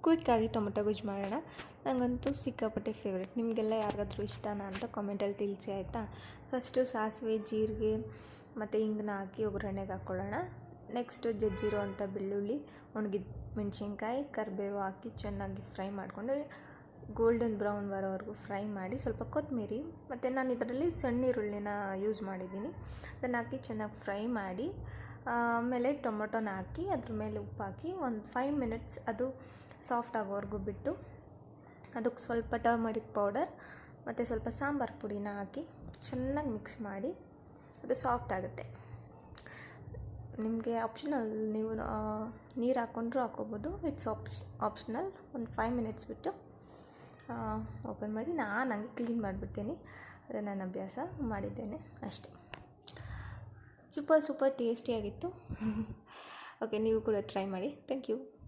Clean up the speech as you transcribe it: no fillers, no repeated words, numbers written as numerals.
ಕ್ವಿಕ್ಕಾಗಿ tomato ಗೊಜ್ಜು ಮಾಡೋಣ. ನನಗಂತೂ ಸಿಕ್ಕಾಪಟ್ಟೆ ಫೇವ್ರೆಟ್. ನಿಮಗೆಲ್ಲ ಯಾರಿಗಾದ್ರೂ ಇಷ್ಟನಾ ಅಂತ ಕಾಮೆಂಟಲ್ಲಿ ತಿಳಿಸಿ ಆಯಿತಾ. ಫಸ್ಟು ಸಾಸಿವೆ, ಜೀರಿಗೆ ಮತ್ತು ಹಿಂಗನ್ನ ಹಾಕಿ ಒಗ್ಗರಣೆಗೆ ಹಾಕ್ಕೊಳ್ಳೋಣ. ನೆಕ್ಸ್ಟು ಜಜ್ಜಿರೋ ಅಂಥ ಬೆಳ್ಳುಳ್ಳಿ, ಒಣಗಿದ ಮೆಣಸಿನ್ಕಾಯಿ, ಕರಿಬೇವು ಹಾಕಿ ಚೆನ್ನಾಗಿ ಫ್ರೈ ಮಾಡಿಕೊಂಡು ಗೋಲ್ಡನ್ ಬ್ರೌನ್ ಬರೋವರೆಗೂ ಫ್ರೈ ಮಾಡಿ, ಸ್ವಲ್ಪ ಕೊತ್ತಂಬರಿ ಮತ್ತು ನಾನು ಇದರಲ್ಲಿ ಸಣ್ಣ ಈರುಳ್ಳಿನ ಯೂಸ್ ಮಾಡಿದ್ದೀನಿ. ಅದನ್ನು ಹಾಕಿ ಚೆನ್ನಾಗಿ ಫ್ರೈ ಮಾಡಿ ಆಮೇಲೆ ಟೊಮೊಟೊನ ಹಾಕಿ ಅದ್ರ ಮೇಲೆ ಉಪ್ಪು ಹಾಕಿ ಒಂದು 5 ಮಿನಿಟ್ಸ್ ಅದು ಸಾಫ್ಟ್ ಆಗೋವರೆಗೂ ಬಿಟ್ಟು ಅದಕ್ಕೆ ಸ್ವಲ್ಪ ಟರ್ಮರಿಕ್ ಪೌಡರ್ ಮತ್ತು ಸ್ವಲ್ಪ ಸಾಂಬಾರು ಪುಡಿನ ಹಾಕಿ ಚೆನ್ನಾಗಿ ಮಿಕ್ಸ್ ಮಾಡಿ ಅದು ಸಾಫ್ಟ್ ಆಗುತ್ತೆ. ನಿಮಗೆ ಆಪ್ಷನಲ್, ನೀವು ನೀರು ಹಾಕ್ಕೊಂಡ್ರೂ ಹಾಕ್ಕೋಬೋದು. It's optional. ಒಂದು 5 ಮಿನಿಟ್ಸ್ ಬಿಟ್ಟು ಓಪನ್ ಮಾಡಿ ನಾನು ಹಂಗೆ ಕ್ಲೀನ್ ಮಾಡಿಬಿಡ್ತೀನಿ. ಅದು ನನ್ನ ಅಭ್ಯಾಸ, ಮಾಡಿದ್ದೇನೆ ಅಷ್ಟೇ. ಸೂಪರ್ ಟೇಸ್ಟಿಯಾಗಿತ್ತು. ಓಕೆ, ನೀವು ಕೂಡ ಟ್ರೈ ಮಾಡಿ. Thank you.